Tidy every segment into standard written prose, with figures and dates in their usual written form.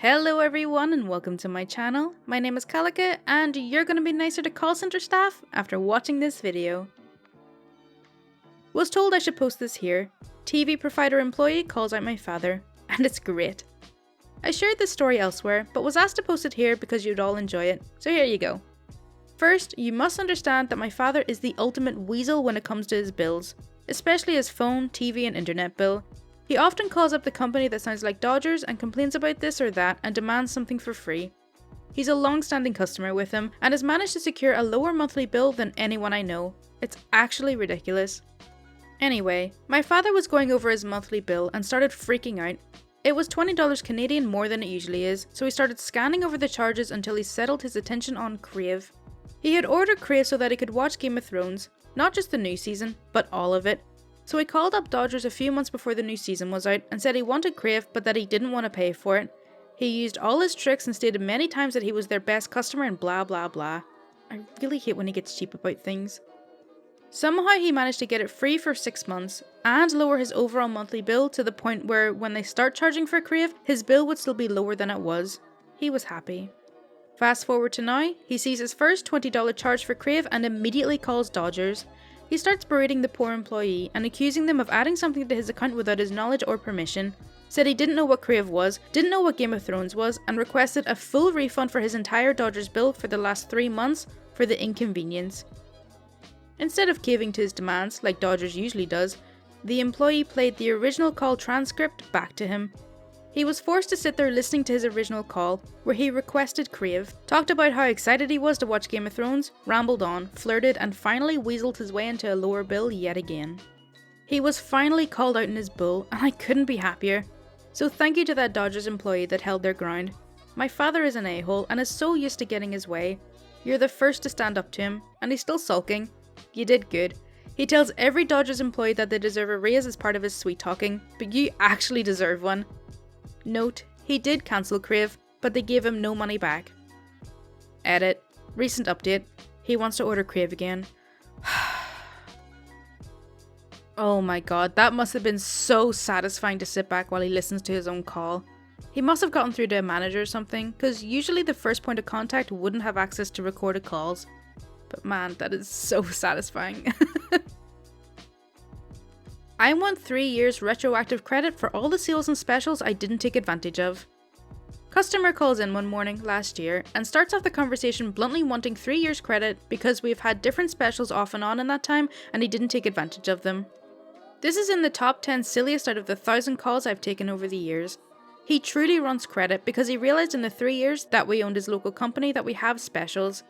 Hello everyone and welcome to my channel. My name is Kalika and you're going to be nicer to call center staff after watching this video. Was told I should post this here. TV provider employee calls out my father, and it's great. I shared this story elsewhere but was asked to post it here because you'd all enjoy it, so here you go. First, you must understand that my father is the ultimate weasel when it comes to his bills, especially his phone, TV and internet bill. He often calls up the company that sounds like Dodgers and complains about this or that and demands something for free. He's a long-standing customer with him and has managed to secure a lower monthly bill than anyone I know. It's actually ridiculous. Anyway, my father was going over his monthly bill and started freaking out. It was $20 Canadian more than it usually is, so he started scanning over the charges until he settled his attention on Crave. He had ordered Crave so that he could watch Game of Thrones, not just the new season, but all of it. So he called up Dodgers a few months before the new season was out and said he wanted Crave but that he didn't want to pay for it. He used all his tricks and stated many times that he was their best customer and blah blah blah. I really hate when he gets cheap about things. Somehow he managed to get it free for 6 months and lower his overall monthly bill to the point where when they start charging for Crave, his bill would still be lower than it was. He was happy. Fast forward to now, he sees his first $20 charge for Crave and immediately calls Dodgers. He starts berating the poor employee and accusing them of adding something to his account without his knowledge or permission, said he didn't know what Crave was, didn't know what Game of Thrones was, and requested a full refund for his entire Dodgers bill for the last 3 months for the inconvenience. Instead of caving to his demands, like Dodgers usually does, the employee played the original call transcript back to him. He was forced to sit there listening to his original call, where he requested Crave, talked about how excited he was to watch Game of Thrones, rambled on, flirted, and finally weaseled his way into a lower bill yet again. He was finally called out in his bull, and I couldn't be happier. So thank you to that Dodgers employee that held their ground. My father is an a-hole and is so used to getting his way. You're the first to stand up to him, and he's still sulking. You did good. He tells every Dodgers employee that they deserve a raise as part of his sweet talking, but you actually deserve one. Note, he did cancel Crave, but they gave him no money back. Edit. Recent update. He wants to order Crave again. Oh my god, that must have been so satisfying to sit back while he listens to his own call. He must have gotten through to a manager or something, because usually the first point of contact wouldn't have access to recorded calls. But man, that is so satisfying. I want 3 years retroactive credit for all the sales and specials I didn't take advantage of. Customer calls in one morning last year and starts off the conversation bluntly wanting 3 years credit because we've had different specials off and on in that time and he didn't take advantage of them. This is in the top 10 silliest out of the 1,000 calls I've taken over the years. He truly wants credit because he realised in the 3 years that we owned his local company that we have specials.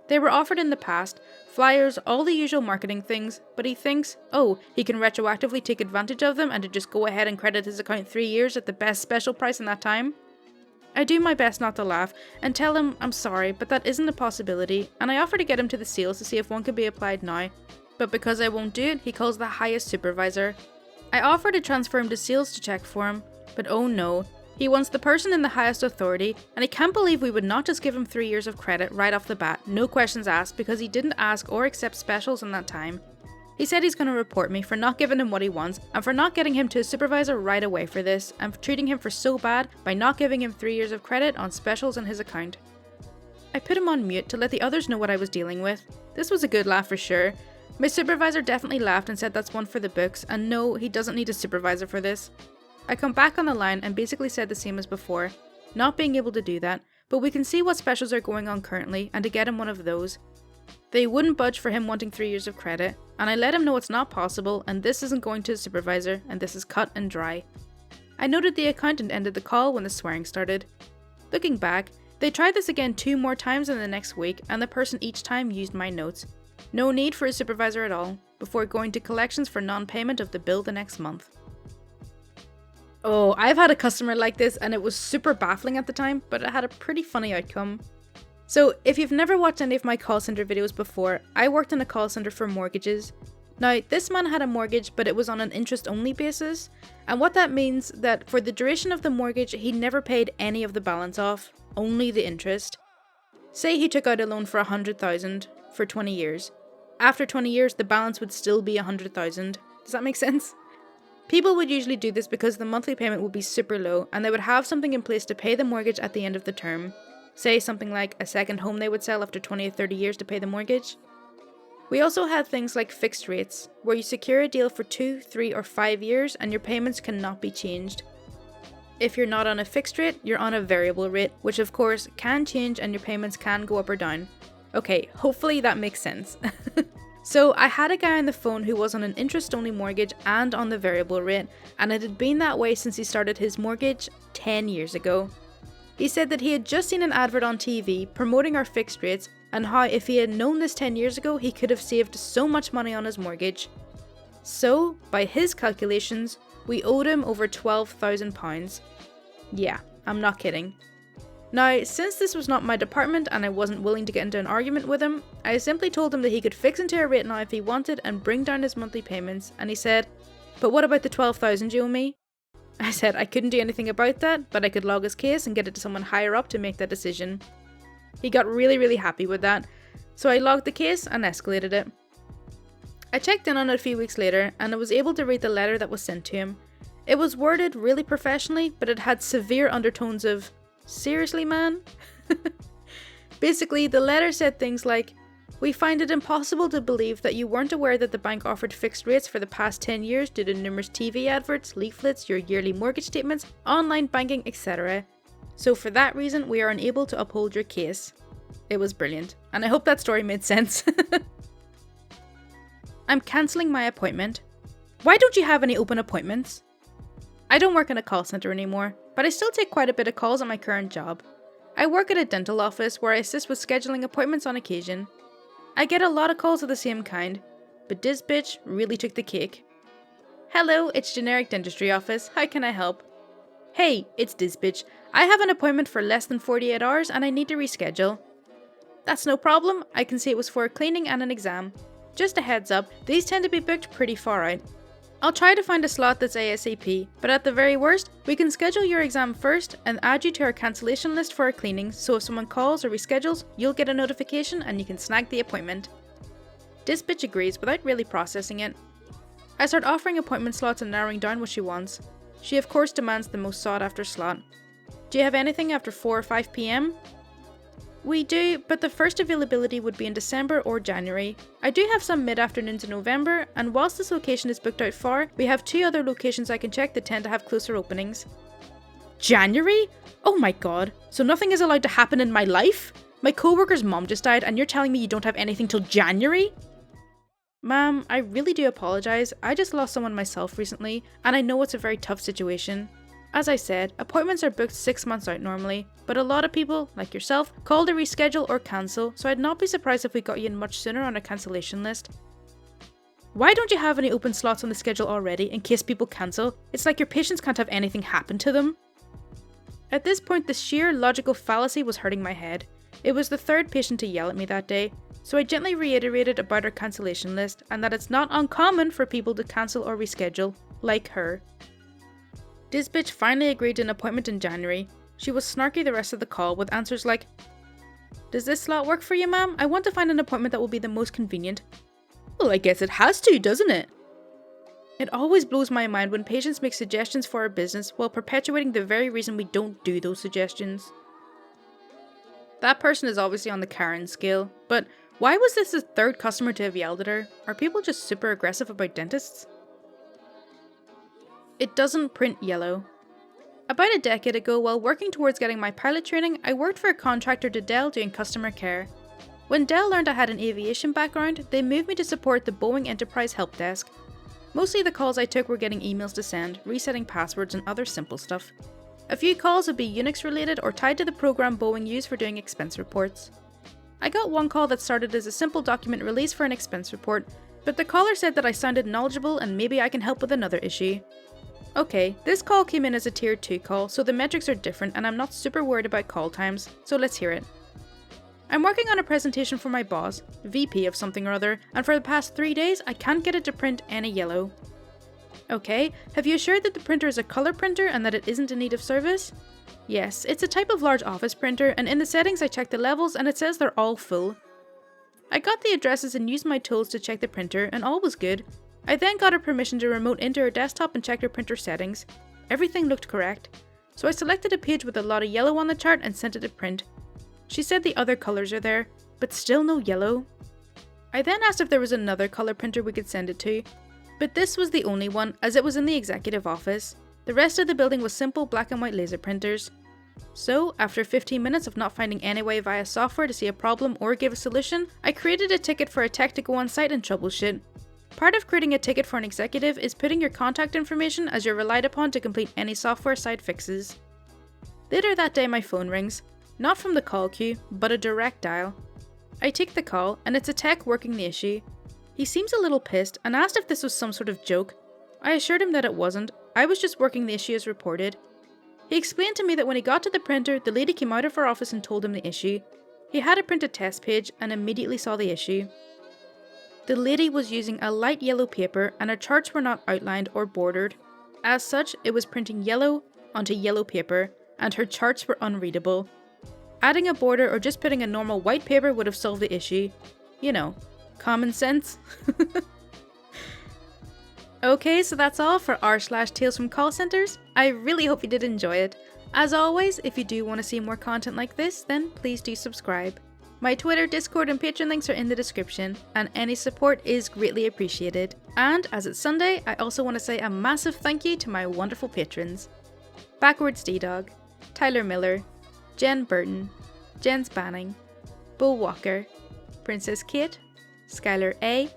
They were offered in the past, flyers, all the usual marketing things, but he thinks, oh, he can retroactively take advantage of them and to just go ahead and credit his account 3 years at the best special price in that time? I do my best not to laugh and tell him I'm sorry, but that isn't a possibility, and I offer to get him to the sales to see if one could be applied now. But because I won't do it, he calls the highest supervisor. I offer to transfer him to sales to check for him, but oh no. He wants the person in the highest authority, and I can't believe we would not just give him 3 years of credit right off the bat, no questions asked, because he didn't ask or accept specials in that time. He said he's going to report me for not giving him what he wants, and for not getting him to a supervisor right away for this, and for treating him for so bad by not giving him 3 years of credit on specials in his account. I put him on mute to let the others know what I was dealing with. This was a good laugh for sure. My supervisor definitely laughed and said that's one for the books, and no, he doesn't need a supervisor for this. I come back on the line and basically said the same as before, not being able to do that, but we can see what specials are going on currently and to get him one of those. They wouldn't budge for him wanting 3 years of credit, and I let him know it's not possible and this isn't going to a supervisor and this is cut and dry. I noted the account and ended the call when the swearing started. Looking back, they tried this again 2 more times in the next week and the person each time used my notes. No need for a supervisor at all, before going to collections for non-payment of the bill the next month. Oh, I've had a customer like this and it was super baffling at the time, but it had a pretty funny outcome. So, if you've never watched any of my call center videos before, I worked in a call center for mortgages. Now, this man had a mortgage, but it was on an interest-only basis, and what that means that for the duration of the mortgage, he never paid any of the balance off, only the interest. Say he took out a loan for $100,000 for 20 years. After 20 years, the balance would still be $100,000. Does that make sense? People would usually do this because the monthly payment would be super low and they would have something in place to pay the mortgage at the end of the term. Say something like a second home they would sell after 20 or 30 years to pay the mortgage. We also had things like fixed rates, where you secure a deal for 2, 3 or 5 years and your payments cannot be changed. If you're not on a fixed rate, you're on a variable rate, which of course can change and your payments can go up or down. Okay, hopefully that makes sense. So I had a guy on the phone who was on an interest-only mortgage and on the variable rate, and it had been that way since he started his mortgage 10 years ago. He said that he had just seen an advert on TV promoting our fixed rates and how if he had known this 10 years ago he could have saved so much money on his mortgage. So, by his calculations, we owed him over £12,000. Yeah, I'm not kidding. Now, since this was not my department and I wasn't willing to get into an argument with him, I simply told him that he could fix into a rate now if he wanted and bring down his monthly payments, and he said, "But what about the £12,000 you owe me?" I said I couldn't do anything about that, but I could log his case and get it to someone higher up to make that decision. He got really happy with that, so I logged the case and escalated it. I checked in on it a few weeks later and I was able to read the letter that was sent to him. It was worded really professionally, but it had severe undertones of, "Seriously, man?" Basically, the letter said things like, "We find it impossible to believe that you weren't aware that the bank offered fixed rates for the past 10 years due to numerous TV adverts, leaflets, your yearly mortgage statements, online banking, etc. So for that reason, we are unable to uphold your case." It was brilliant, and I hope that story made sense. I'm cancelling my appointment. Why don't you have any open appointments? I don't work in a call centre anymore, but I still take quite a bit of calls at my current job. I work at a dental office where I assist with scheduling appointments on occasion. I get a lot of calls of the same kind, but this bitch really took the cake. "Hello, it's generic dentistry office, how can I help?" "Hey, it's this bitch. I have an appointment for less than 48 hours and I need to reschedule." "That's no problem, I can see it was for a cleaning and an exam. Just a heads up, these tend to be booked pretty far out. I'll try to find a slot that's ASAP, but at the very worst, we can schedule your exam first and add you to our cancellation list for our cleanings, so if someone calls or reschedules, you'll get a notification and you can snag the appointment." This bitch agrees without really processing it. I start offering appointment slots and narrowing down what she wants. She of course demands the most sought after slot. "Do you have anything after 4 or 5 PM? "We do, but the first availability would be in December or January. I do have some mid-afternoons in November, and whilst this location is booked out far, we have 2 other locations I can check that tend to have closer openings." January? Oh my god, so nothing is allowed to happen in my life? My co-worker's mom just died and you're telling me you don't have anything till January? Ma'am, I really do apologise. I just lost someone myself recently, and I know it's a very tough situation. As I said, appointments are booked 6 months out normally, but a lot of people, like yourself, call to reschedule or cancel, so I'd not be surprised if we got you in much sooner on our cancellation list. Why don't you have any open slots on the schedule already in case people cancel? It's like your patients can't have anything happen to them. At this point, the sheer logical fallacy was hurting my head. It was the 3rd patient to yell at me that day, so I gently reiterated about our cancellation list and that it's not uncommon for people to cancel or reschedule, like her. This bitch finally agreed to an appointment in January. She was snarky the rest of the call with answers like, "Does this slot work for you, ma'am? I want to find an appointment that will be the most convenient." Well, I guess it has to, doesn't it? It always blows my mind when patients make suggestions for our business while perpetuating the very reason we don't do those suggestions. That person is obviously on the Karen scale, but why was this the 3rd customer to have yelled at her? Are people just super aggressive about dentists? It doesn't print yellow. About a decade ago, while working towards getting my pilot training, I worked for a contractor to Dell doing customer care. When Dell learned I had an aviation background, they moved me to support the Boeing Enterprise Help Desk. Mostly the calls I took were getting emails to send, resetting passwords and other simple stuff. A few calls would be Unix related or tied to the program Boeing used for doing expense reports. I got one call that started as a simple document release for an expense report, but the caller said that I sounded knowledgeable and maybe I can help with another issue. Okay, this call came in as a tier 2 call, so the metrics are different and I'm not super worried about call times, so let's hear it. I'm working on a presentation for my boss, VP of something or other, and for the past 3 days I can't get it to print any yellow. Okay, have you assured that the printer is a colour printer and that it isn't in need of service? Yes, it's a type of large office printer, and in the settings I checked the levels and it says they're all full. I got the addresses and used my tools to check the printer and all was good. I then got her permission to remote into her desktop and checked her printer settings. Everything looked correct. So I selected a page with a lot of yellow on the chart and sent it to print. She said the other colours are there, but still no yellow. I then asked if there was another colour printer we could send it to, but this was the only one as it was in the executive office. The rest of the building was simple black and white laser printers. So, after 15 minutes of not finding any way via software to see a problem or give a solution, I created a ticket for a tech to go on site and troubleshoot. Part of creating a ticket for an executive is putting your contact information as you're relied upon to complete any software side fixes. Later that day my phone rings, not from the call queue, but a direct dial. I take the call and it's a tech working the issue. He seems a little pissed and asked if this was some sort of joke. I assured him that it wasn't, I was just working the issue as reported. He explained to me that when he got to the printer, the lady came out of her office and told him the issue. He had to print a test page and immediately saw the issue. The lady was using a light yellow paper and her charts were not outlined or bordered. As such, it was printing yellow onto yellow paper and her charts were unreadable. Adding a border or just putting a normal white paper would have solved the issue. You know, common sense. Okay, so that's all for r/Tales from Call Centers. I really hope you did enjoy it. As always, if you do want to see more content like this, then please do subscribe. My Twitter, Discord and Patreon links are in the description, and any support is greatly appreciated. And as it's Sunday, I also want to say a massive thank you to my wonderful patrons. BackwardsDDog, Tyler Miller, Jen Burton, Jens Banning, Bo Walker, Princess Kate, Skyler A,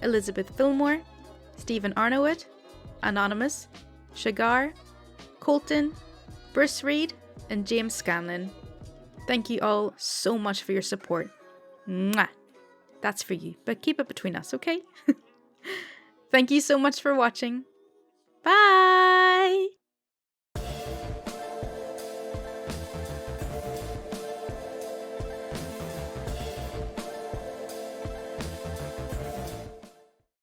Elizabeth Filmore, Stephen Arnowitt, Anonymous, Shagar, Koltin, Bruce Reed, and James Scanlan. Thank you all so much for your support. Mwah! That's for you, but keep it between us, okay? Thank you so much for watching. Bye!